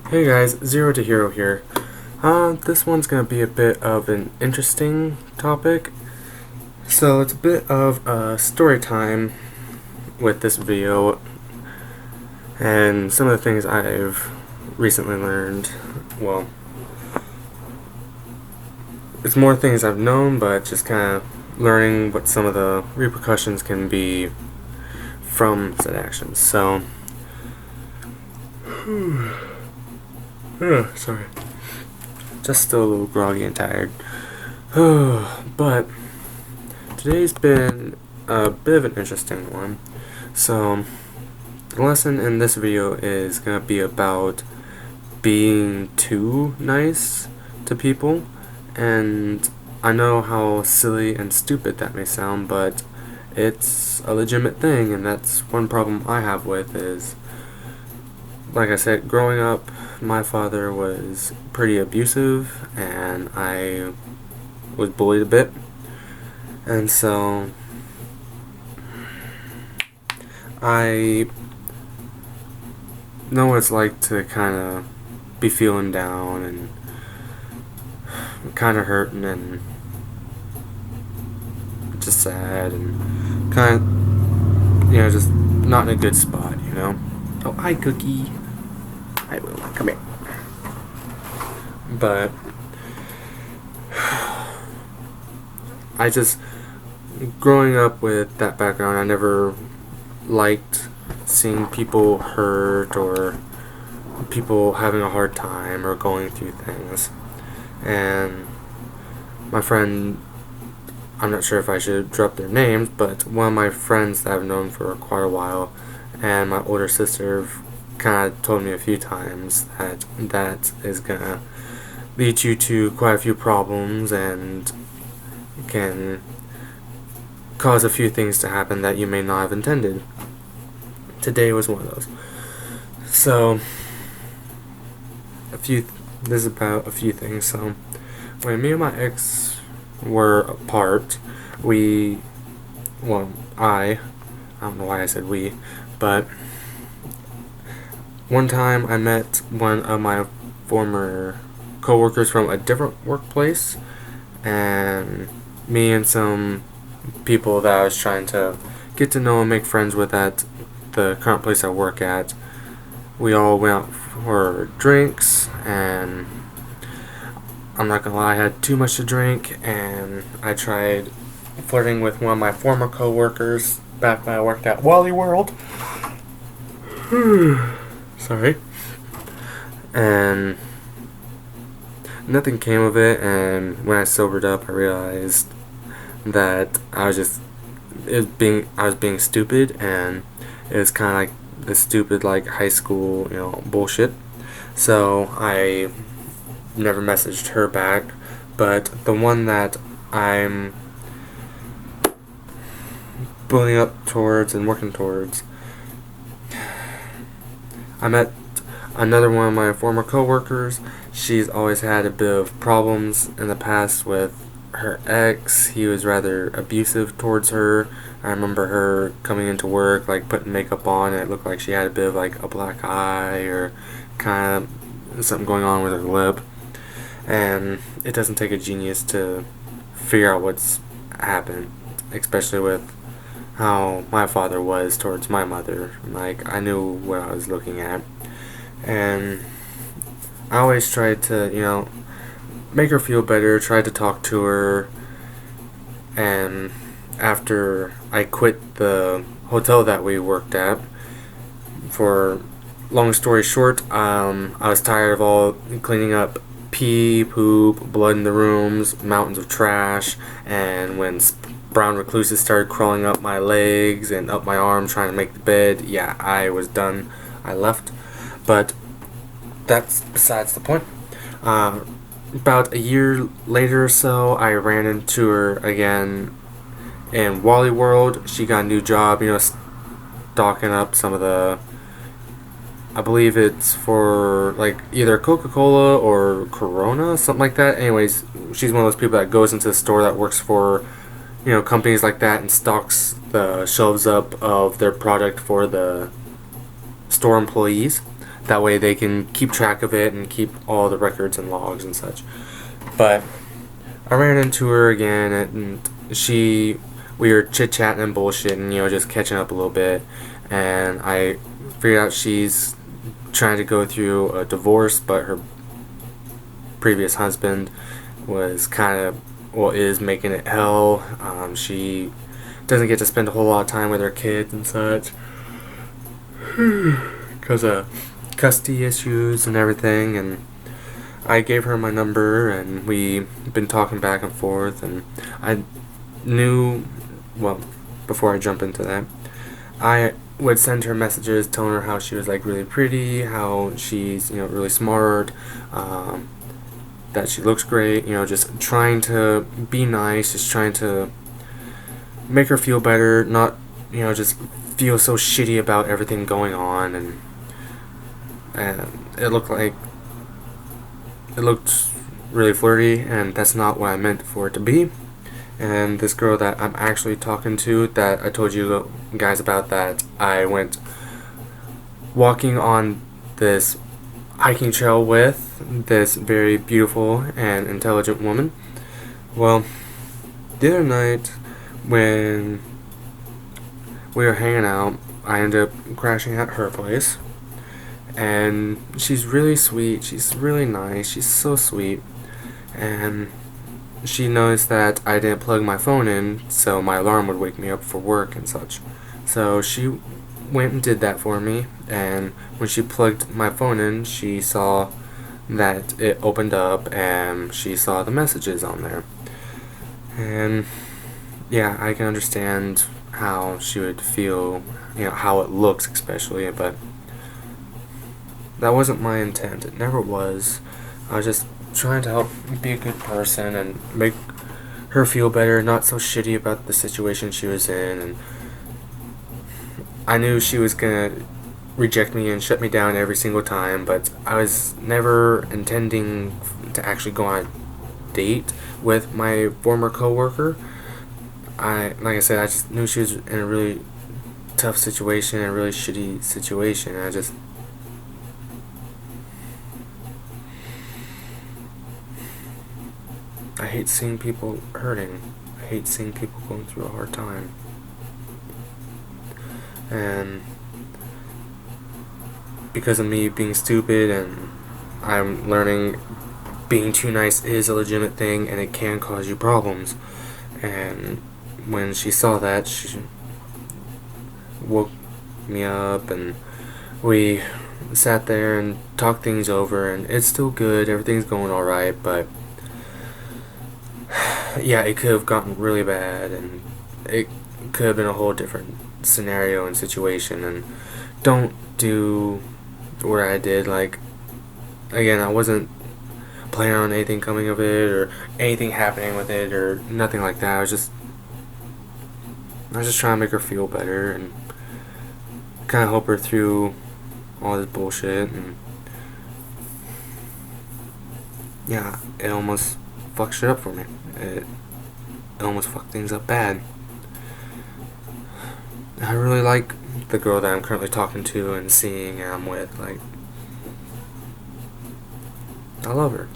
Hey guys, Zero to Hero here. This one's gonna be a bit of an interesting topic. So it's a bit of a story time with this video and some of the things I've recently learned. Well, it's more things I've known, but just kind of learning what some of the repercussions can be from said actions. So, sorry. Just still a little groggy and tired. But today's been a bit of an interesting one. So the lesson in this video is going to be about being too nice to people. And I know how silly and stupid that may sound, but it's a legitimate thing, and that's one problem I have with is, like I said, growing up, my father was pretty abusive, and I was bullied a bit, and so I know what it's like to kind of be feeling down and kind of hurting and just sad and kind of, just not in a good spot, Oh, hi, Cookie. Hi, Wilma. Come here. But I just, growing up with that background, I never liked seeing people hurt or people having a hard time or going through things. And my friend, I'm not sure if I should drop their names, but one of my friends that I've known for quite a while and my older sister kind of told me a few times that is gonna lead you to quite a few problems and can cause a few things to happen that you may not have intended. Today was one of those. So this is about a few things. So when me and my ex were apart, I don't know why I said we, but one time I met one of my former co-workers from a different workplace, and me and some people that I was trying to get to know and make friends with at the current place I work at, we all went out for drinks, and I'm not gonna lie, I had too much to drink, and I tried flirting with one of my former co-workers back when I worked at Wally World. Sorry. And nothing came of it, and when I sobered up, I realized that I was being stupid, and it was kind of like the stupid, like, high school, bullshit. So I never messaged her back, but the one that I'm building up towards and working towards, I met another one of my former co-workers. She's always had a bit of problems in the past with her ex. He was rather abusive towards her. I remember her coming into work, like, putting makeup on, and it looked like she had a bit of, like, a black eye or kind of something going on with her lip. And it doesn't take a genius to figure out what's happened, especially with how my father was towards my mother. Like, I knew what I was looking at. And I always tried to, make her feel better, tried to talk to her. And after I quit the hotel that we worked at, for long story short, I was tired of all cleaning up pee, poop, blood in the rooms, mountains of trash, and when brown recluses started crawling up my legs and up my arm trying to make the bed, yeah, I was done. I left. But that's besides the point. About a year later or so, I ran into her again in Wally World. She got a new job, stocking up some of the, I believe it's for, like, either Coca-Cola or Corona, something like that. Anyways, she's one of those people that goes into the store that works for, companies like that and stocks the shelves up of their product for the store employees. That way they can keep track of it and keep all the records and logs and such. But I ran into her again, and we were chit-chatting and bullshitting, just catching up a little bit, and I figured out she's trying to go through a divorce, but her previous husband was is making it hell. She doesn't get to spend a whole lot of time with her kids and such because of custody issues and everything, and I gave her my number, and we've been talking back and forth, and I knew, well, before I jump into that, I would send her messages telling her how she was like really pretty, how she's really smart, that she looks great, just trying to be nice, just trying to make her feel better, not just feel so shitty about everything going on. And it looked really flirty, and that's not what I meant for it to be. And this girl that I'm actually talking to, that I told you guys about, that I went walking on this hiking trail with, this very beautiful and intelligent woman. Well, the other night when we were hanging out, I ended up crashing at her place, and she's really sweet, she's really nice, she's so sweet, and she noticed that I didn't plug my phone in so my alarm would wake me up for work and such. So she went and did that for me, and when she plugged my phone in, she saw that it opened up and she saw the messages on there. And yeah, I can understand how she would feel, how it looks especially, but that wasn't my intent. It never was. I was just trying to help be a good person and make her feel better, not so shitty about the situation she was in. And I knew she was gonna reject me and shut me down every single time, but I was never intending to actually go on a date with my former coworker. Like I said, I just knew she was in a really tough situation, a really shitty situation, and I hate seeing people hurting. I hate seeing people going through a hard time. And because of me being stupid, and I'm learning being too nice is a legitimate thing and it can cause you problems. And when she saw that, she woke me up, and we sat there and talked things over, and it's still good, everything's going alright, but yeah, it could have gotten really bad, and it could have been a whole different scenario and situation. And don't do what I did. Like, again, I wasn't planning on anything coming of it or anything happening with it or nothing like that. I was just trying to make her feel better and kind of help her through all this bullshit. And yeah, it almost fucked shit up for me. It almost fucked things up bad. I really like the girl that I'm currently talking to and seeing and I'm with. Like, I love her.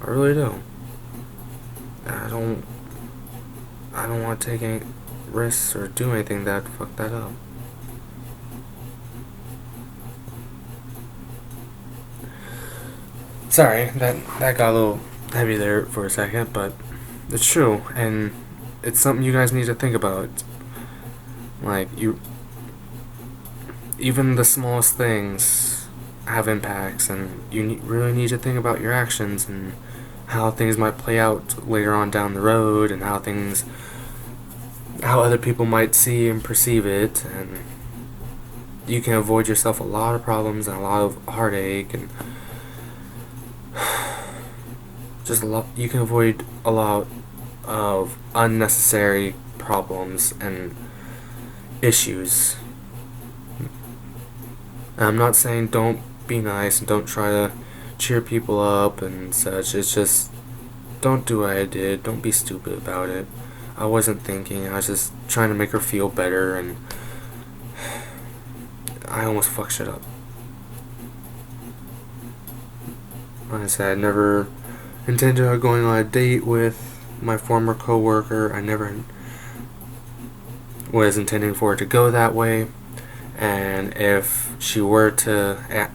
I really do. I don't want to take any risks or do anything that would fuck that up. Sorry, that got a little heavy there for a second, but it's true, and it's something you guys need to think about. Like, even the smallest things have impacts, and you really need to think about your actions and how things might play out later on down the road, and how other people might see and perceive it, and you can avoid yourself a lot of problems and a lot of heartache, and you can avoid a lot of unnecessary problems and issues. And I'm not saying don't be nice and don't try to cheer people up and such. It's just, don't do what I did. Don't be stupid about it. I wasn't thinking. I was just trying to make her feel better, and I almost fucked shit up. Like I said, I never intended on going on a date with my former coworker. I never was intending for it to go that way. And if she were to,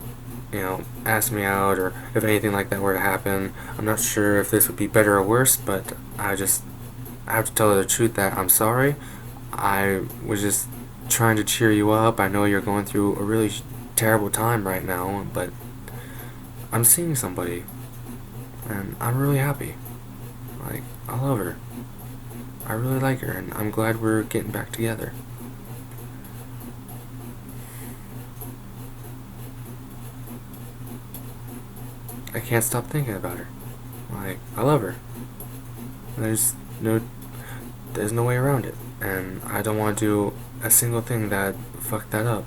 ask me out, or if anything like that were to happen, I'm not sure if this would be better or worse. But I have to tell her the truth that I'm sorry. I was just trying to cheer you up. I know you're going through a really terrible time right now, but I'm seeing somebody, and I'm really happy. Like, I love her. I really like her, and I'm glad we're getting back together. I can't stop thinking about her. Like, I love her. There's no there's no way around it. And I don't want to do a single thing that fucked that up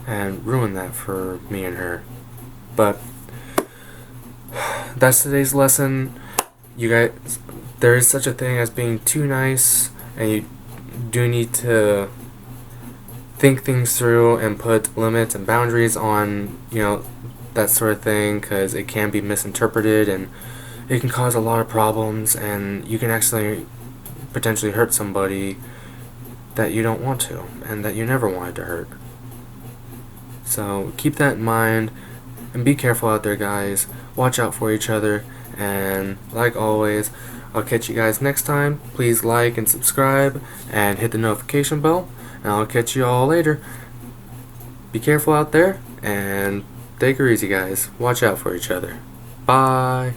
and ruin that for me and her. But that's today's lesson. You guys, there is such a thing as being too nice, and you do need to think things through and put limits and boundaries on, that sort of thing, because it can be misinterpreted and it can cause a lot of problems, and you can actually potentially hurt somebody that you don't want to and that you never wanted to hurt. So keep that in mind and be careful out there, guys. Watch out for each other, and like always, I'll catch you guys next time. Please like and subscribe and hit the notification bell, and I'll catch you all later. Be careful out there and take her easy, guys. Watch out for each other. Bye.